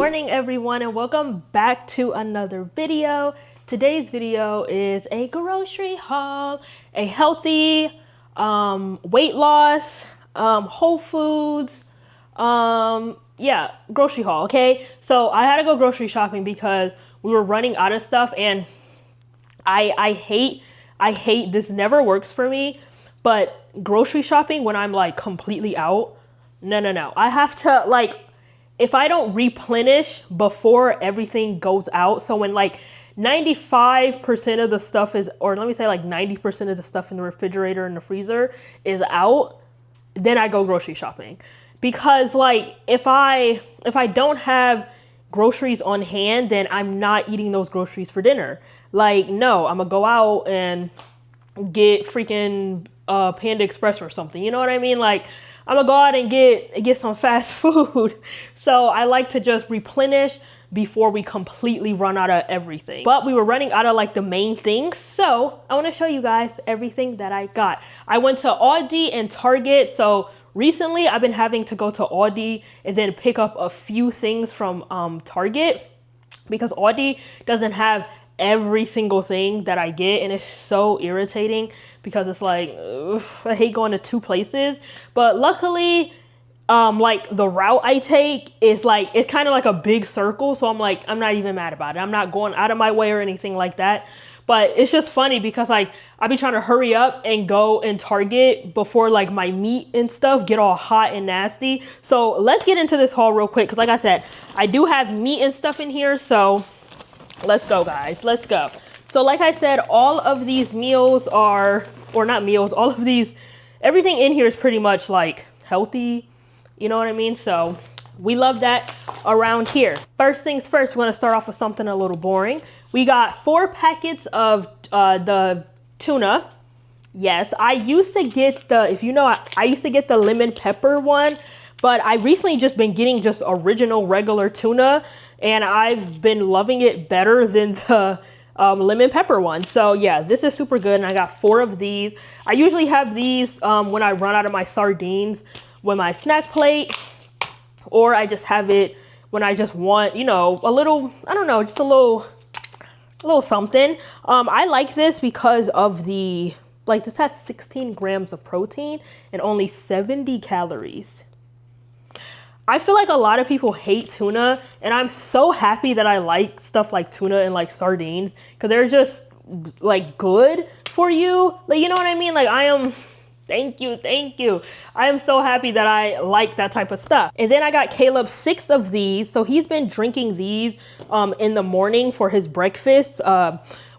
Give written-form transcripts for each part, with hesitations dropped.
morning everyone, and welcome back to another video. Today's video is a grocery haul, a healthy weight loss, Whole Foods, grocery haul. Okay, so I had to go grocery shopping because we were running out of stuff, and I hate this, never works for me, but grocery shopping when I'm like completely out, no, I have to, like, if I don't replenish before everything goes out, so when like 95% of the stuff is, or let me say like 90% of the stuff in the refrigerator and the freezer is out, then I go grocery shopping. Because like if I don't have groceries on hand, then I'm not eating those groceries for dinner. Like, no, I'm gonna go out and get freaking Panda Express or something. You know what I mean? Like, I'm gonna go out and get some fast food. So I like to just replenish before we completely run out of everything. But we were running out of like the main things. So I wanna show you guys everything that I got. I went to Aldi and Target. So recently I've been having to go to Aldi and then pick up a few things from Target, because Aldi doesn't have every single thing that I get, and it's so irritating because it's like, ugh, I hate going to two places. But luckily, like the route I take is like, it's kind of like a big circle, so I'm like, I'm not even mad about it. I'm not going out of my way or anything like that. But it's just funny because like I be trying to hurry up and go in Target before like my meat and stuff get all hot and nasty. So let's get into this haul real quick, because like I said, I do have meat and stuff in here, so let's go, guys. Let's go. So like I said, all of these meals are, or not meals, all of these, everything in here is pretty much like healthy. You know what I mean? So we love that around here. First things first, we're going to start off with something a little boring. We got 4 packets of the tuna. Yes, I used to get the, if you know, I used to get the lemon pepper one, but I recently just been getting just original regular tuna, and I've been loving it better than the lemon pepper one. So yeah, this is super good, and I got 4 of these. I usually have these when I run out of my sardines with my snack plate, or I just have it when I just want, you know, a little, I don't know, just a little something. I like this because of the, like, this has 16 grams of protein and only 70 calories. I feel like a lot of people hate tuna, and I'm so happy that I like stuff like tuna and like sardines, because they're just like good for you. Like, you know what I mean? Like, thank you. I am so happy that I like that type of stuff. And then I got Caleb 6 of these. So he's been drinking these in the morning for his breakfast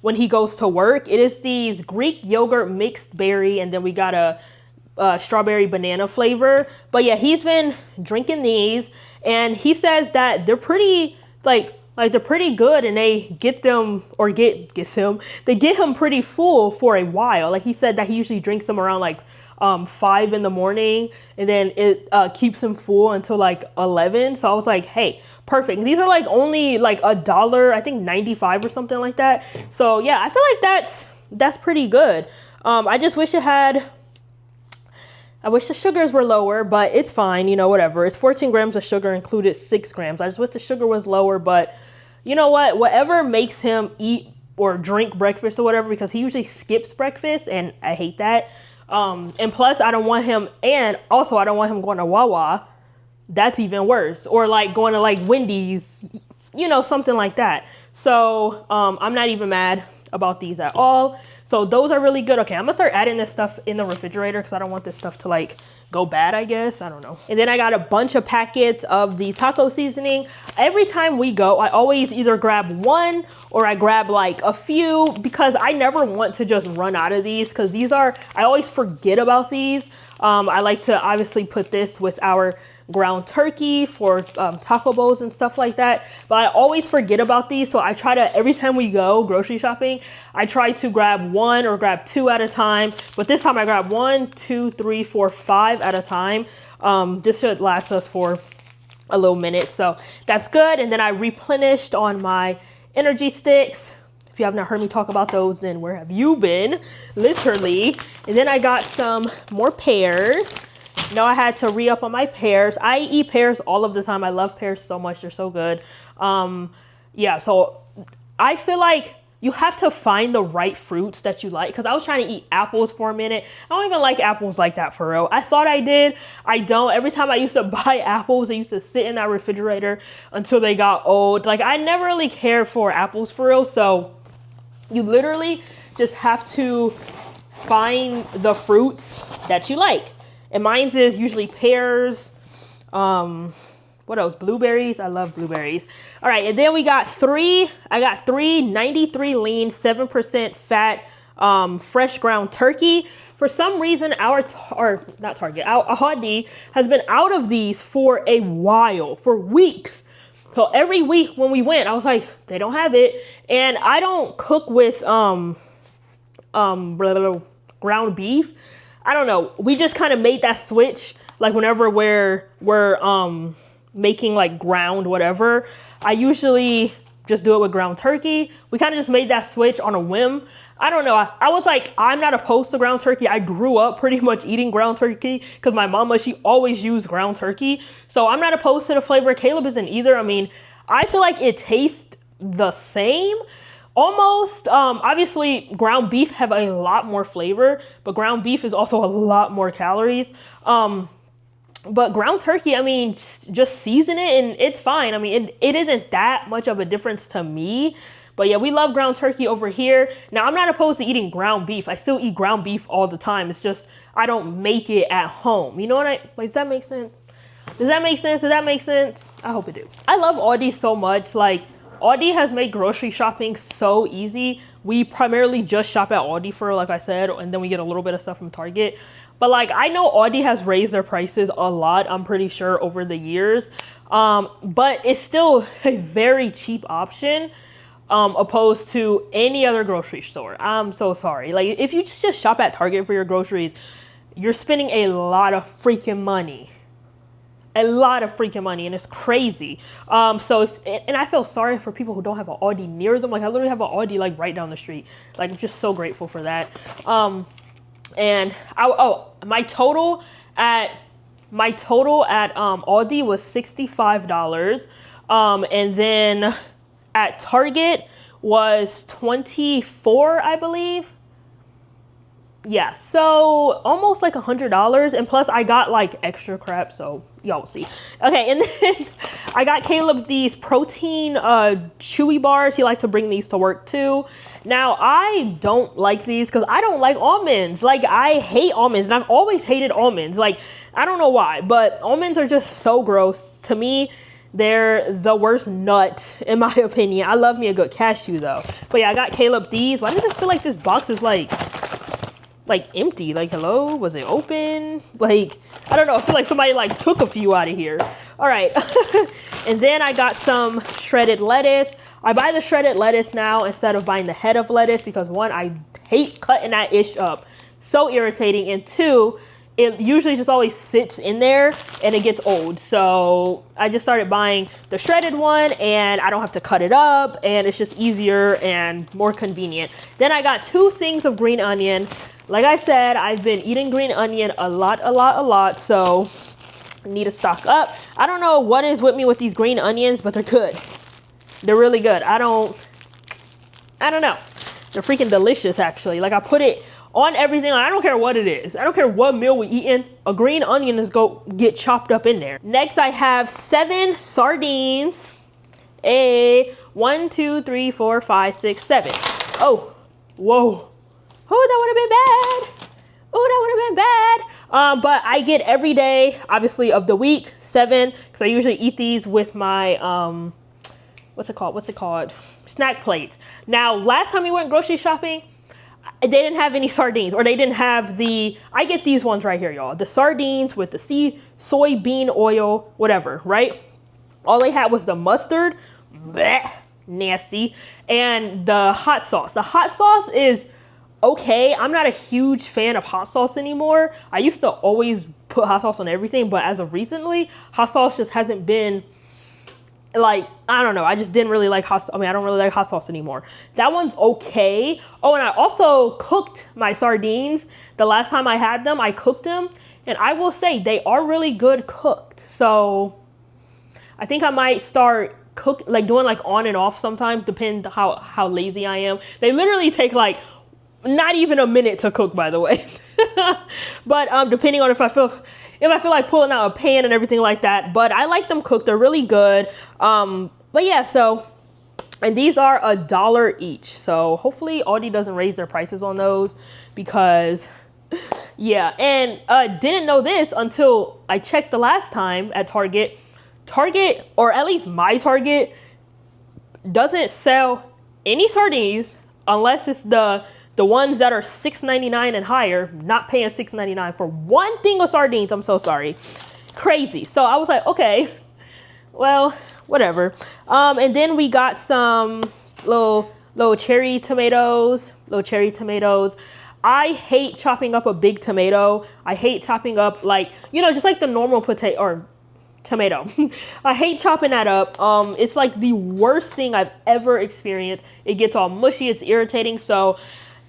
when he goes to work. It is these Greek yogurt mixed berry, and then we got a strawberry banana flavor. But yeah, he's been drinking these, and he says that they're pretty like they're pretty good, and they get them, or they get him pretty full for a while. Like, he said that he usually drinks them around like 5 in the morning, and then it keeps him full until like 11. So I was like, hey, perfect. These are like only like $1, I think 95 or something like that. So yeah, I feel like that's pretty good. I just wish I wish the sugars were lower, but it's fine, you know, whatever. It's 14 grams of sugar, included 6 grams. I just wish the sugar was lower, but you know what? Whatever makes him eat or drink breakfast or whatever, because he usually skips breakfast, and I hate that. And plus, I don't want him going to Wawa. That's even worse. Or like going to like Wendy's, you know, something like that. So I'm not even mad about these at all. So those are really good. Okay, I'm gonna start adding this stuff in the refrigerator because I don't want this stuff to like go bad, I guess. I don't know. And then I got a bunch of packets of the taco seasoning. Every time we go, I always either grab one or I grab like a few, because I never want to just run out of these, because I always forget about these. I like to obviously put this with our ground turkey for taco bowls and stuff like that, but I always forget about these. So I try to, every time we go grocery shopping, I try to grab 1 or grab 2 at a time, but this time I grab 1, 2, 3, 4, 5 at a time. This should last us for a little minute, so that's good. And then I replenished on my energy sticks. If you have not heard me talk about those, then where have you been? Literally. And then I got some more pears. Know I had to re-up on my pears. I eat pears all of the time. I love pears so much. They're so good. Yeah, so I feel like you have to find the right fruits that you like. Because I was trying to eat apples for a minute. I don't even like apples like that for real. I thought I did. I don't. Every time I used to buy apples, they used to sit in that refrigerator until they got old. Like, I never really cared for apples for real. So you literally just have to find the fruits that you like. And mine's is usually pears. What else? Blueberries. I love blueberries. All right. And then I got three 93 lean, 7% fat, fresh ground turkey. For some reason, our Aldi has been out of these for a while, for weeks. So every week when we went, I was like, they don't have it. And I don't cook with, ground beef. I don't know. We just kind of made that switch. Like whenever we're making like ground whatever, I usually just do it with ground turkey. We kind of just made that switch on a whim. I don't know. I was like, I'm not opposed to ground turkey. I grew up pretty much eating ground turkey because my mama, she always used ground turkey. So I'm not opposed to the flavor. Caleb isn't either. I mean, I feel like it tastes the same. Almost, obviously ground beef have a lot more flavor, but ground beef is also a lot more calories. But ground turkey, I mean, just season it and it's fine. I mean, it isn't that much of a difference to me. But yeah, we love ground turkey over here. Now, I'm not opposed to eating ground beef. I still eat ground beef all the time. It's just I don't make it at home. You know what does that make sense? Does that make sense? Does that make sense? I hope it do. I love Aldi so much. Like, Aldi has made grocery shopping so easy. We primarily just shop at Aldi for, like I said, and then we get a little bit of stuff from Target. But like, I know Aldi has raised their prices a lot, I'm pretty sure, over the years. But it's still a very cheap option, opposed to any other grocery store. I'm so sorry. Like, if you just shop at Target for your groceries, you're spending a lot of freaking money. And it's crazy. And I feel sorry for people who don't have an Aldi near them. Like, I literally have an Aldi like right down the street. Like, I'm just so grateful for that. And my total at Aldi was $65. And then at Target was $24, I believe. Yeah, so almost like $100, and plus I got like extra crap, so y'all will see. Okay, and then I got Caleb these protein chewy bars. He liked to bring these to work too. Now, I don't like these because I don't like almonds. Like, I hate almonds, and I've always hated almonds. Like, I don't know why, but almonds are just so gross. To me, they're the worst nut, in my opinion. I love me a good cashew, though. But yeah, I got Caleb these. Why does this feel like this box is like empty? Like, hello, was it open? Like, I don't know, I feel like somebody like took a few out of here. All right. And then I got some shredded lettuce. I buy the shredded lettuce now instead of buying the head of lettuce because, one, I hate cutting that ish up, so irritating, and two, it usually just always sits in there and it gets old. So I just started buying the shredded one, and I don't have to cut it up, and it's just easier and more convenient. Then I got 2 things of green onion. Like I said, I've been eating green onion a lot, so I need to stock up. I don't know what is with me with these green onions, but they're good. They're really good. I don't know. They're freaking delicious, actually. Like, I put it on everything. Like, I don't care what it is. I don't care what meal we eating. A green onion is go get chopped up in there. Next, I have 7 sardines. 1, 2, 3, 4, 5, 6, 7. Oh, whoa. Oh, that would have been bad. But I get every day, obviously, of the week, 7, because I usually eat these with my, what's it called? Snack plates. Now, last time we went grocery shopping, they didn't have any sardines, or they didn't have I get these ones right here, y'all. The sardines with the soybean oil, whatever, right? All they had was the mustard, bleh, nasty, and the hot sauce. The hot sauce is okay. I'm not a huge fan of hot sauce anymore. I used to always put hot sauce on everything, but as of recently, hot sauce just hasn't been like, I don't know. I just didn't really like I don't really like hot sauce anymore. That one's okay. Oh, and I also cooked my sardines. The last time I had them, I cooked them. And I will say they are really good cooked. So I think I might start doing like on and off sometimes, depending how lazy I am. They literally take like not even a minute to cook, by the way. But depending on if I feel like pulling out a pan and everything like that. But I like them cooked. They're really good. But yeah, so, and these are $1 each. So hopefully Aldi doesn't raise their prices on those, because yeah. And didn't know this until I checked the last time at Target. Target, or at least my Target, doesn't sell any sardines unless it's the ones that are $6.99 and higher. Not paying $6.99 for one thing of sardines. I'm so sorry. Crazy. So I was like, okay, well, whatever. And then we got some little cherry tomatoes. I hate chopping up a big tomato. I hate chopping up, like, just like the normal potato or tomato. I hate chopping that up. It's like the worst thing I've ever experienced. It gets all mushy. It's irritating. So,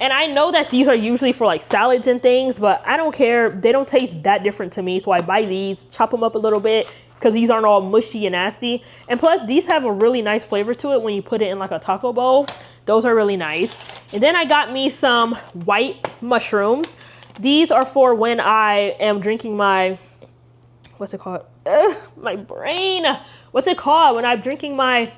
and I know that these are usually for like salads and things, but I don't care. They don't taste that different to me. So I buy these, chop them up a little bit, because these aren't all mushy and nasty. And plus, these have a really nice flavor to it when you put it in like a taco bowl. Those are really nice. And then I got me some white mushrooms. These are for when I am drinking my, what's it called? My brain. What's it called? When I'm drinking my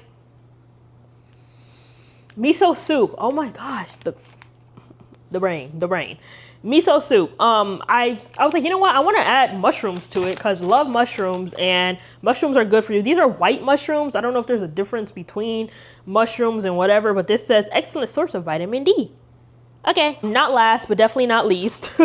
miso soup. Oh my gosh. The brain. Miso soup. I was like, you know what? I want to add mushrooms to it because love mushrooms, and mushrooms are good for you. These are white mushrooms. I don't know if there's a difference between mushrooms and whatever, but this says excellent source of vitamin D. Okay, not last, but definitely not least,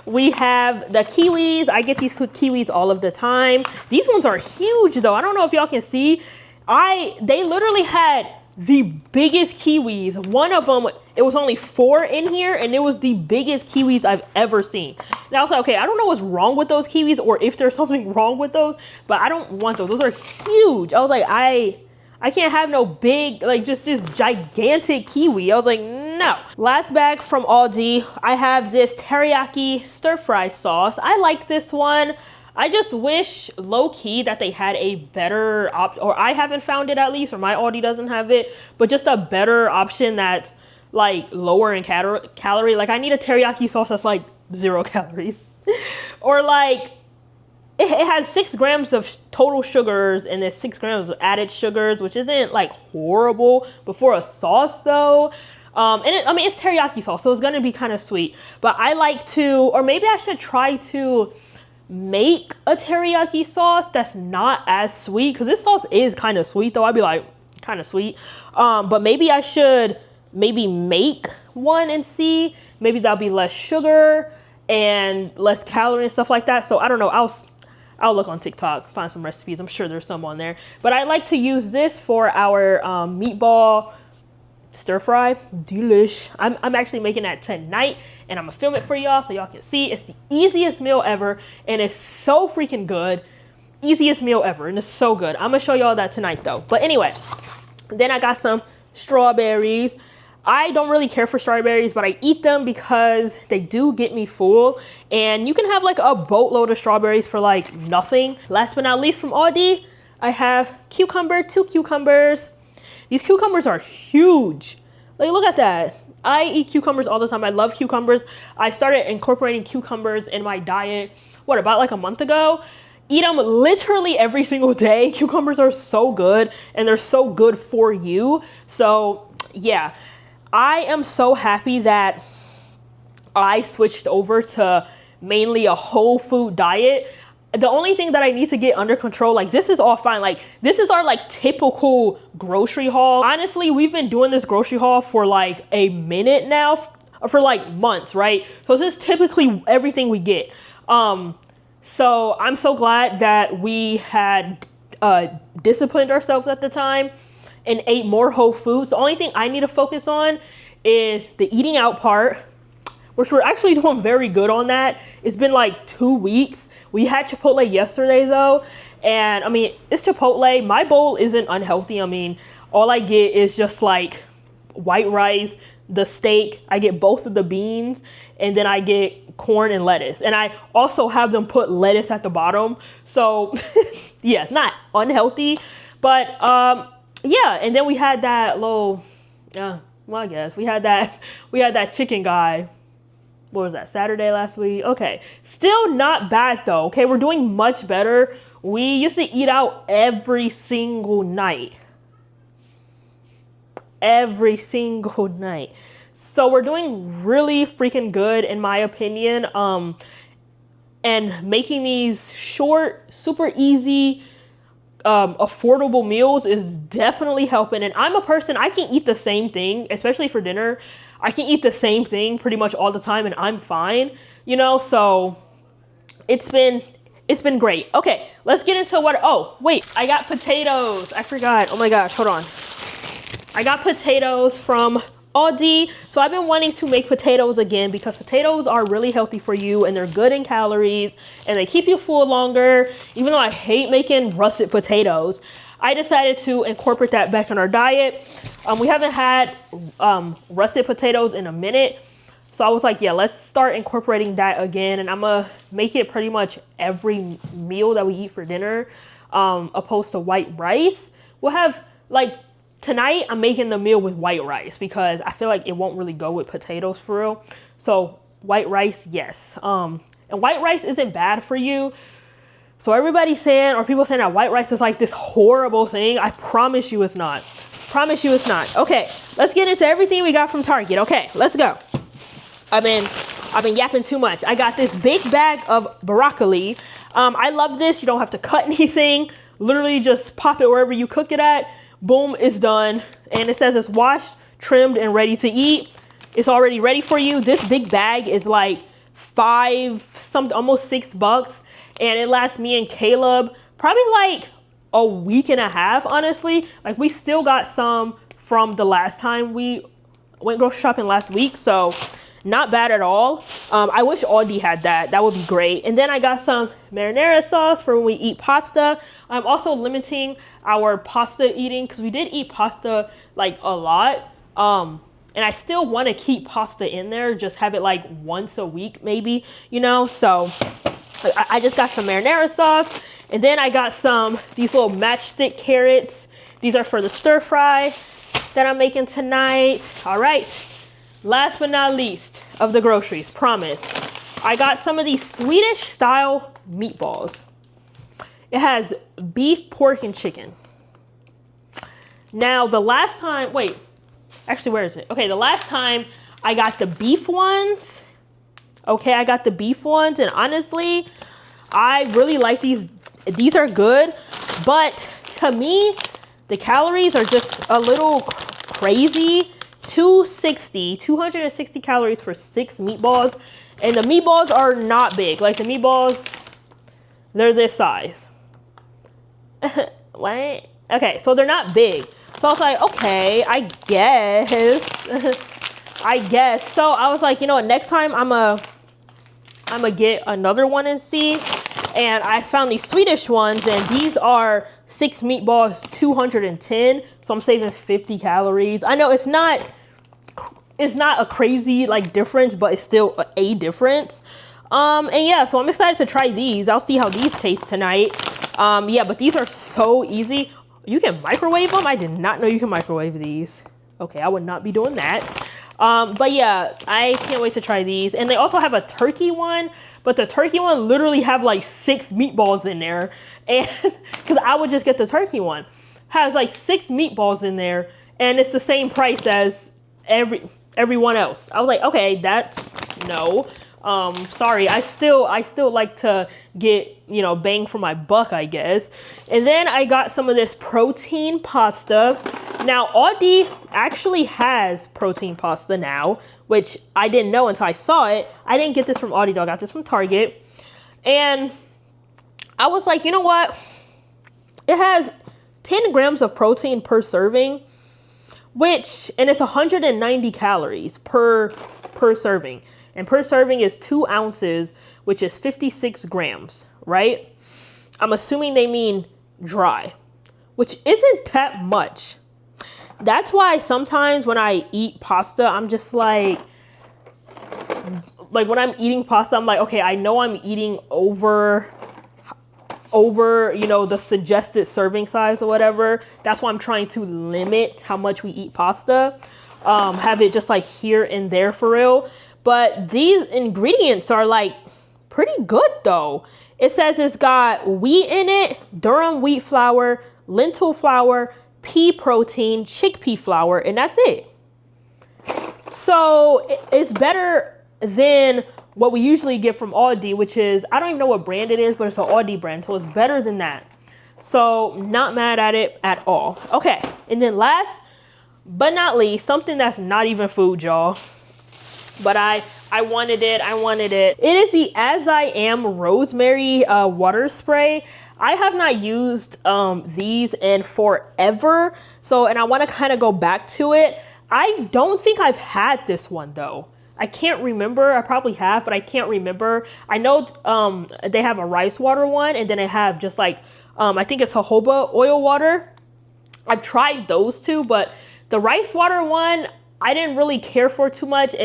we have the kiwis. I get these kiwis all of the time. These ones are huge though. I don't know if y'all can see. They literally had the biggest kiwis. One of them, it was only 4 in here, and it was the biggest kiwis I've ever seen. And I was like, okay, I don't know what's wrong with those kiwis or if there's something wrong with those, but I don't want those. Those are huge. I was like, I can't have no big, like just this gigantic kiwi. I was like, no. Last bag from Aldi. I have this teriyaki stir fry sauce. I like this one. I just wish low-key that they had a better option, or I haven't found it at least, or my Aldi doesn't have it, but just a better option that's like lower in calorie. Like I need a teriyaki sauce that's like 0 calories. Or like, it has 6 grams of total sugars and then 6 grams of added sugars, which isn't like horrible. But for a sauce though, it's teriyaki sauce, so it's gonna be kind of sweet. But I like to, or maybe I should try to make a teriyaki sauce that's not as sweet, because this sauce is kind of sweet though. I'd be like, kind of sweet. But maybe I should make one and see. Maybe that'll be less sugar and less calorie and stuff like that. So I don't know. I'll look on TikTok, find some recipes. I'm sure there's some on there. But I like to use this for our meatball stir fry. Delish. I'm actually making that tonight, and I'm gonna film it for y'all so y'all can see. It's the easiest meal ever, and it's so freaking good. Easiest meal ever, and it's so good. I'm gonna show y'all that tonight though. But anyway, then I got some strawberries. I don't really care for strawberries, but I eat them because they do get me full. And you can have like a boatload of strawberries for like nothing. Last but not least from Aldi, I have 2 cucumbers. These cucumbers are huge. Like, look at that. I eat cucumbers all the time. I love cucumbers. I started incorporating cucumbers in my diet, about like a month ago? Eat them literally every single day. Cucumbers are so good, and they're so good for you. So yeah. I am so happy that I switched over to mainly a whole food diet. The only thing that I need to get under control, like this is all fine. Like this is our like typical grocery haul. Honestly, we've been doing this grocery haul for like a minute now, for like months, right? So this is typically everything we get. So I'm so glad that we had disciplined ourselves at the time and ate more whole foods. The only thing I need to focus on is the eating out part, which we're actually doing very good on that. It's been like 2 weeks. We had Chipotle yesterday though. And I mean, it's Chipotle. My bowl isn't unhealthy. I mean, all I get is just like white rice, the steak. I get both of the beans, and then I get corn and lettuce. And I also have them put lettuce at the bottom. So yeah, it's not unhealthy, but yeah. And then we had that little, well, I guess we had that chicken guy. What was that, Saturday last week? Okay, still not bad though. Okay, we're doing much better. We used to eat out every single night. Every single night. So we're doing really freaking good in my opinion. And making these short, super easy, affordable meals is definitely helping. And I'm a person, I can eat the same thing, especially for dinner. I can eat the same thing pretty much all the time and I'm fine, you know, so it's been great. Okay, let's get into what, oh, wait, I got potatoes. I forgot. Oh my gosh, hold on. I got potatoes from Aldi. So I've been wanting to make potatoes again because potatoes are really healthy for you and they're good in calories and they keep you full longer. Even though I hate making russet potatoes, I decided to incorporate that back in our diet. We haven't had russet potatoes in a minute. So I was like, yeah, let's start incorporating that again. And I'm gonna make it pretty much every meal that we eat for dinner, opposed to white rice. We'll have like, tonight I'm making the meal with white rice because I feel like it won't really go with potatoes for real. So white rice, yes. And white rice isn't bad for you. So everybody's saying, or people saying that white rice is like this horrible thing. I promise you it's not. Promise you it's not. Okay, let's get into everything we got from Target. Okay, let's go. I've been yapping too much. I got this big bag of broccoli. I love this. You don't have to cut anything. Literally just pop it wherever you cook it at. Boom, it's done. And it says it's washed, trimmed, and ready to eat. It's already ready for you. This big bag is like almost $6. And it lasts me and Caleb probably like a week and a half, honestly. Like we still got some from the last time we went grocery shopping last week. So not bad at all. I wish Aldi had that. That would be great. And then I got some marinara sauce for when we eat pasta. I'm also limiting our pasta eating because we did eat pasta like a lot. And I still want to keep pasta in there, just have it like once a week maybe, you know? So I just got some marinara sauce. And then I got these little matchstick carrots. These are for the stir fry that I'm making tonight. All right. Last but not least of the groceries, promise. I got some of these Swedish style meatballs. It has beef, pork, and chicken. Now the last time, actually, where is it? Okay, the last time I got the beef ones. Okay, I got the beef ones, and honestly, I really like these. These are good, but to me, the calories are just a little crazy. 260 calories for 6 meatballs, and the meatballs are not big. Like the meatballs, they're this size. What? Okay, so they're not big. So I was like, okay, I guess. I guess. So I was like, you know what, next time I'm gonna get another one and see. And I found these Swedish ones, and these are 6 meatballs, 210. So I'm saving 50 calories. I know it's not a crazy like difference, but it's still a difference. And yeah, so I'm excited to try these. I'll see how these taste tonight. Yeah, but these are so easy. You can microwave them. I did not know you can microwave these. Okay, I would not be doing that. But yeah, I can't wait to try these. And they also have a turkey one, but the turkey one literally have like 6 meatballs in there. And because I would just get the turkey one, has like 6 meatballs in there, and it's the same price as everyone else. I was like, okay, that's no. Sorry, I still like to get, you know, bang for my buck, I guess. And then I got some of this protein pasta. Now, Aldi actually has protein pasta now, which I didn't know until I saw it. I didn't get this from Aldi though, I got this from Target. And I was like, you know what? It has 10 grams of protein per serving, and it's 190 calories per serving. And per serving is 2 ounces, which is 56 grams, right? I'm assuming they mean dry, which isn't that much. That's why sometimes when I eat pasta, I'm just like when I'm eating pasta, I'm like, okay, I know I'm eating over, you know, the suggested serving size or whatever. That's why I'm trying to limit how much we eat pasta. Have it just like here and there for real. But these ingredients are like pretty good though. It says it's got wheat in it, durum wheat flour, lentil flour, pea protein, chickpea flour, and that's it. So it's better than what we usually get from Aldi, which is, I don't even know what brand it is, but it's an Aldi brand. So it's better than that. So not mad at it at all. Okay. And then last but not least, something that's not even food, y'all, but I wanted it. It is the As I Am Rosemary water spray. I have not used these in forever. So, and I want to kind of go back to it. I don't think I've had this one though. I can't remember. I probably have, but I can't remember. I know they have a rice water one, and then they have just like, I think it's jojoba oil water. I've tried those two, but the rice water one, I didn't really care for too much.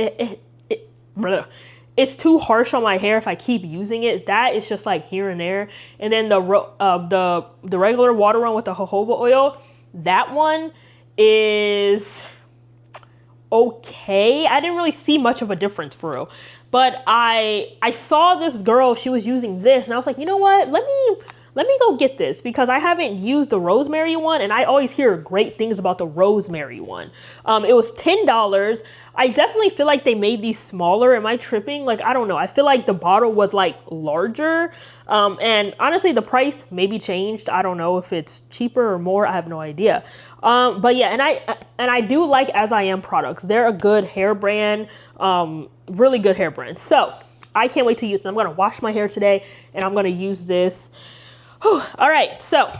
It's too harsh on my hair if I keep using it. That is just like here and there. And then the regular water one with the jojoba oil, that one is okay. I didn't really see much of a difference for real. But I saw this girl, she was using this, and I was like, you know what? Let me go get this, because I haven't used the rosemary one, and I always hear great things about the rosemary one. It was $10. I definitely feel like they made these smaller. Am I tripping? Like, I don't know. I feel like the bottle was like larger. And honestly, the price maybe changed. I don't know if it's cheaper or more. I have no idea. But yeah, and I do like As I Am products. They're a good hair brand, really good hair brand. So I can't wait to use it. I'm going to wash my hair today, and I'm going to use this. Whew. All right. So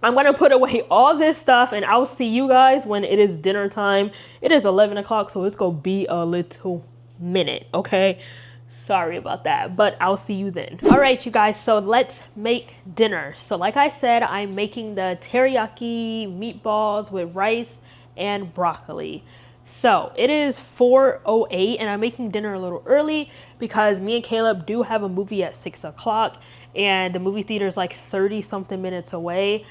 I'm going to put away all this stuff, and I'll see you guys when it is dinner time. It is 11 o'clock, so it's going to be a little minute, okay? Sorry about that, but I'll see you then. All right, you guys, so let's make dinner. So like I said, I'm making the teriyaki meatballs with rice and broccoli. So it is 4:08, and I'm making dinner a little early because me and Caleb do have a movie at 6 o'clock, and the movie theater is like 30 something minutes away.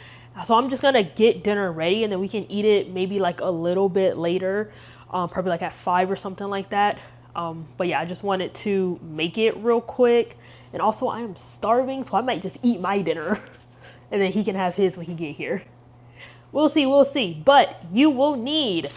So I'm just gonna get dinner ready, and then we can eat it maybe like a little bit later, probably like at 5 or something like that. But yeah, I just wanted to make it real quick. And also I am starving, so I might just eat my dinner and then he can have his when he get here. We'll see. But you will need,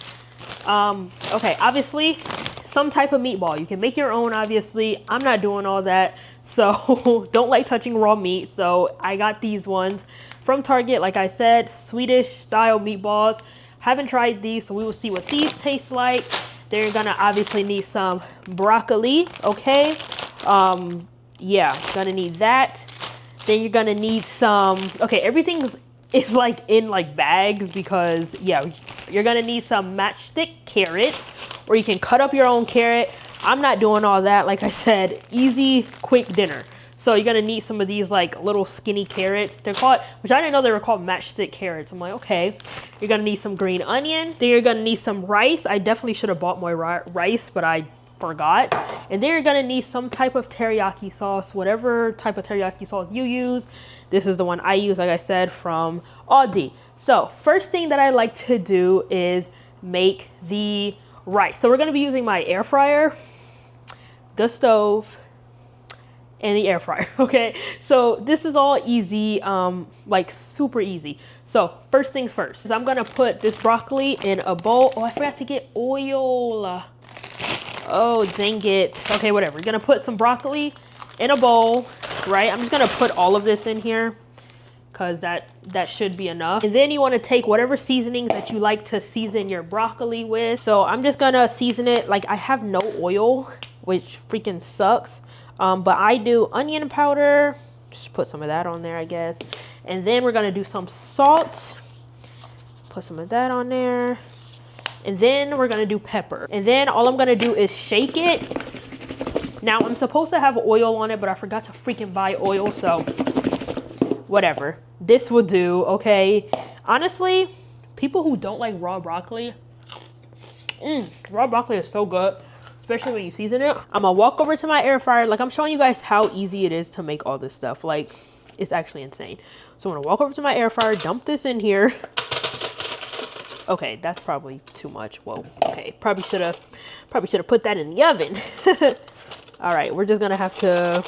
okay, obviously some type of meatball. You can make your own, obviously. I'm not doing all that, so don't like touching raw meat. So I got these ones from Target, like I said, Swedish style meatballs. Haven't tried these, so we will see what these taste like. Then you're gonna obviously need some broccoli, okay? Yeah, gonna need that. Then you're gonna need some, okay, everything is like in like bags because, yeah, you're gonna need some matchstick carrots, or you can cut up your own carrot. I'm not doing all that. Like I said, easy, quick dinner. So you're gonna need some of these like little skinny carrots. They're called, which I didn't know they were called matchstick carrots. I'm like, okay. You're gonna need some green onion. Then you're gonna need some rice. I definitely should have bought more rice, but I forgot. And then you're gonna need some type of teriyaki sauce, whatever type of teriyaki sauce you use. This is the one I use, like I said, from Aldi. So first thing that I like to do is make the rice. So we're gonna be using my air fryer, the stove, and the air fryer, okay? So this is all easy, like super easy. So first things first, I'm gonna put this broccoli in a bowl. Oh, I forgot to get oil. Oh, dang it. Okay, whatever. We're gonna put some broccoli in a bowl, right? I'm just gonna put all of this in here because that should be enough. And then you wanna take whatever seasonings that you like to season your broccoli with. So I'm just gonna season it. Like, I have no oil, which freaking sucks. But I do onion powder, just put some of that on there, I guess. And then we're gonna do some salt, put some of that on there. And then we're gonna do pepper. And then all I'm gonna do is shake it Now, I'm supposed to have oil on it, but I forgot to freaking buy oil, so whatever. This will do, okay? Honestly, people who don't like raw broccoli, raw broccoli is so good, especially when you season it. I'm gonna walk over to my air fryer. Like, I'm showing you guys how easy it is to make all this stuff. Like, it's actually insane. So I'm gonna walk over to my air fryer, dump this in here. Okay, that's probably too much. Whoa, okay, probably should have put that in the oven. All right, we're just gonna have to,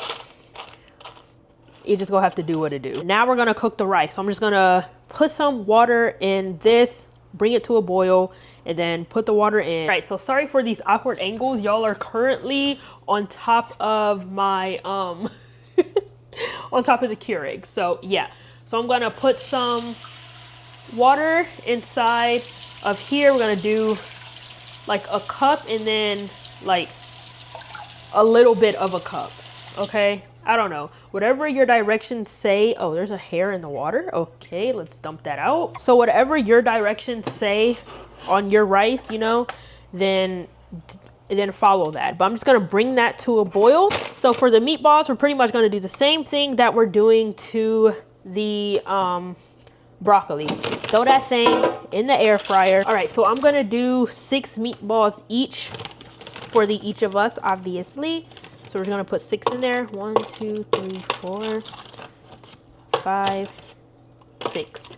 you just gonna have to do what it do. Now we're gonna cook the rice. So I'm just gonna put some water in this, bring it to a boil, and then put the water in. All right, so sorry for these awkward angles. Y'all are currently on top of my, on top of the Keurig. So yeah, so I'm gonna put some water inside of here. We're gonna do like a cup and then like a little bit of a cup, okay? I don't know, whatever your directions say. Oh, there's a hair in the water. Okay, let's dump that out. So whatever your directions say on your rice, you know, then follow that. But I'm just gonna bring that to a boil. So for the meatballs, we're pretty much gonna do the same thing that we're doing to the broccoli. Throw that thing in the air fryer. All right, so I'm gonna do 6 meatballs each for each of us, obviously. So we're gonna put 6 in there. 1, 2, 3, 4, 5, 6.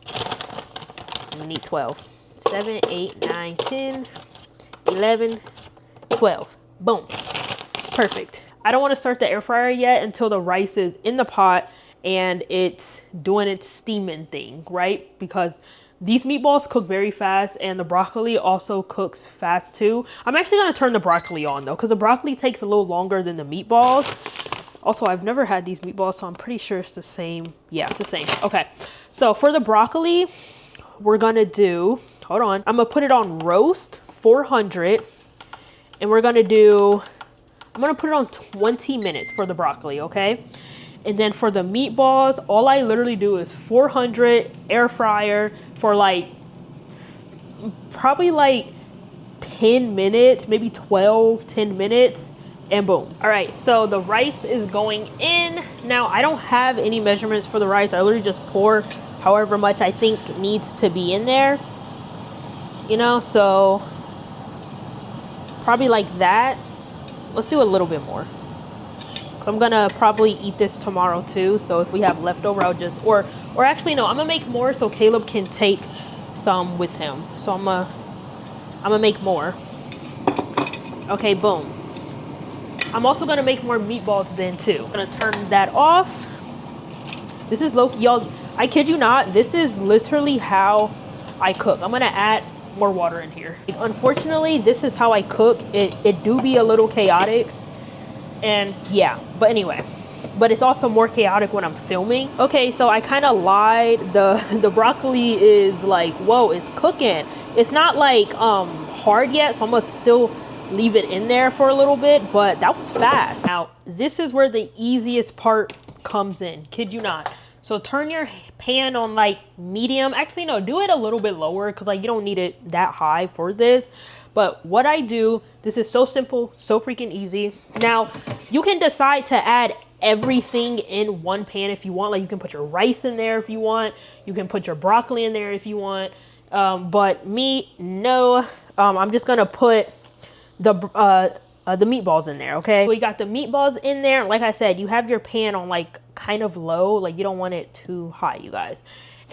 We need 12. 7, 8, 9, 10, 11, 12. Boom. Perfect. I don't want to start the air fryer yet until the rice is in the pot and it's doing its steaming thing, right? Because these meatballs cook very fast and the broccoli also cooks fast too. I'm actually gonna turn the broccoli on though, because the broccoli takes a little longer than the meatballs. Also, I've never had these meatballs, so I'm pretty sure it's the same. Yeah, it's the same. Okay, so for the broccoli, we're gonna do, hold on, I'm gonna put it on roast 400, and I'm gonna put it on 20 minutes for the broccoli, okay? And then for the meatballs, all I literally do is 400 air fryer for like, probably like 10 minutes, maybe 12, 10 minutes, and boom. All right, so the rice is going in. Now, I don't have any measurements for the rice. I literally just pour however much I think needs to be in there, you know, so probably like that. Let's do a little bit more. So I'm gonna probably eat this tomorrow too. So if we have leftover, I'll just, or actually no, I'm gonna make more so Caleb can take some with him. So I'm gonna make more. Okay, boom. I'm also gonna make more meatballs then too. I'm gonna turn that off. This is low, y'all, I kid you not, this is literally how I cook. I'm gonna add more water in here. Unfortunately, this is how I cook. It do be a little chaotic. And yeah, but anyway, but it's also more chaotic when I'm filming. Okay, so I kind of lied. The broccoli is like, whoa, it's cooking. It's not like hard yet, so I'm gonna still leave it in there for a little bit, but that was fast. Now, this is where the easiest part comes in, kid you not. So turn your pan on like medium. Actually, no, do it a little bit lower because like you don't need it that high for this. But what I do, this is so simple, so freaking easy. Now, you can decide to add everything in one pan if you want. Like you can put your rice in there if you want. You can put your broccoli in there if you want. But me, no. I'm just gonna put the meatballs in there, okay? So we got the meatballs in there. Like I said, you have your pan on like kind of low. Like you don't want it too high, you guys.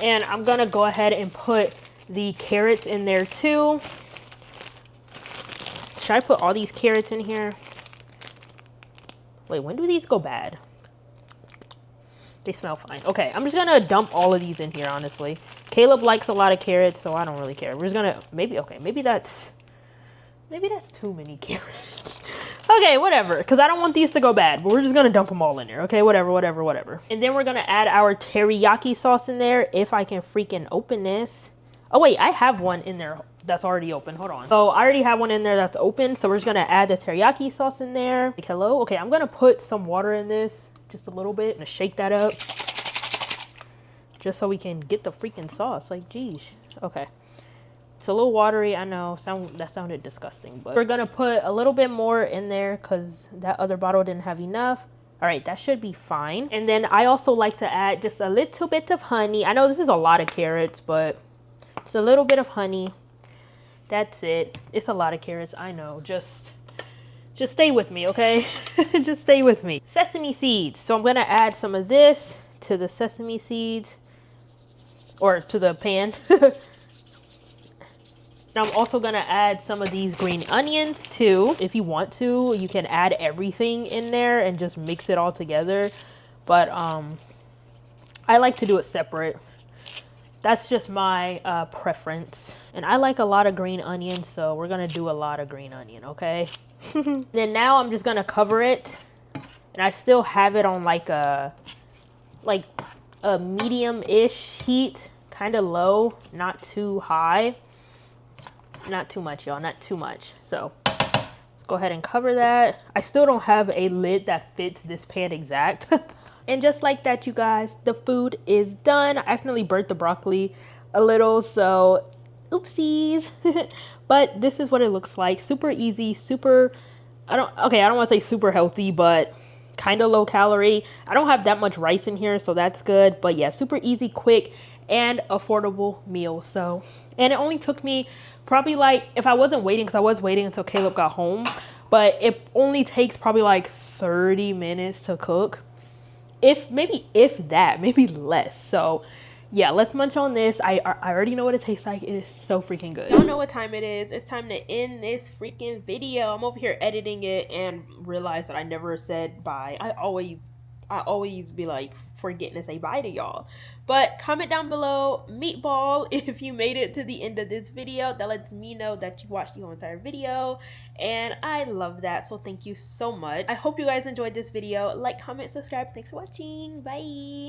And I'm gonna go ahead and put the carrots in there too. Should I put all these carrots in here? Wait, when do these go bad? They smell fine. Okay, I'm just gonna dump all of these in here, honestly. Caleb likes a lot of carrots, so I don't really care. We're just gonna, maybe that's too many carrots. Okay, whatever, because I don't want these to go bad, but we're just gonna dump them all in there. Okay, whatever. And then we're gonna add our teriyaki sauce in there, if I can freaking open this. Oh wait, I have one in there that's already open. Hold on. So I already have one in there that's open. So we're just gonna add the teriyaki sauce in there. Like, hello. Okay, I'm gonna put some water in this, just a little bit. I'm gonna shake that up, just so we can get the freaking sauce. Like, geez. Okay. It's a little watery, I know, that sounded disgusting, but we're gonna put a little bit more in there because that other bottle didn't have enough. All right, that should be fine. And then I also like to add just a little bit of honey. I know this is a lot of carrots, but just a little bit of honey. That's it. It's a lot of carrots, I know. Just stay with me, okay? Just stay with me. Sesame seeds. So I'm gonna add some of this to the sesame seeds, or to the pan. Now I'm also gonna add some of these green onions too. If you want to, you can add everything in there and just mix it all together. But I like to do it separate. That's just my preference. And I like a lot of green onions, so we're gonna do a lot of green onion, okay? Then now I'm just gonna cover it. And I still have it on like a medium-ish heat, kind of low, not too high. Not too much, y'all, not too much. So let's go ahead and cover that. I still don't have a lid that fits this pan exact. And just like that, you guys, the food is done. I accidentally burnt the broccoli a little, so oopsies. But this is what it looks like. Super easy, super, I don't want to say super healthy, but kind of low calorie. I don't have that much rice in here, so that's good. But yeah, super easy, quick, and affordable meal. So, and it only took me probably like, if I wasn't waiting, because I was waiting until Caleb got home, but it only takes probably like 30 minutes to cook. Maybe that, maybe less. So yeah, let's munch on this. I already know what it tastes like. It is so freaking good. Y'all know what time it is. It's time to end this freaking video. I'm over here editing it and realize that I never said bye. I always be like forgetting to say bye to y'all. But comment down below meatball if you made it to the end of this video. That lets me know that you watched the whole entire video, and I love that, so thank you so much. I hope you guys enjoyed this video. Like, comment, subscribe. Thanks for watching. Bye.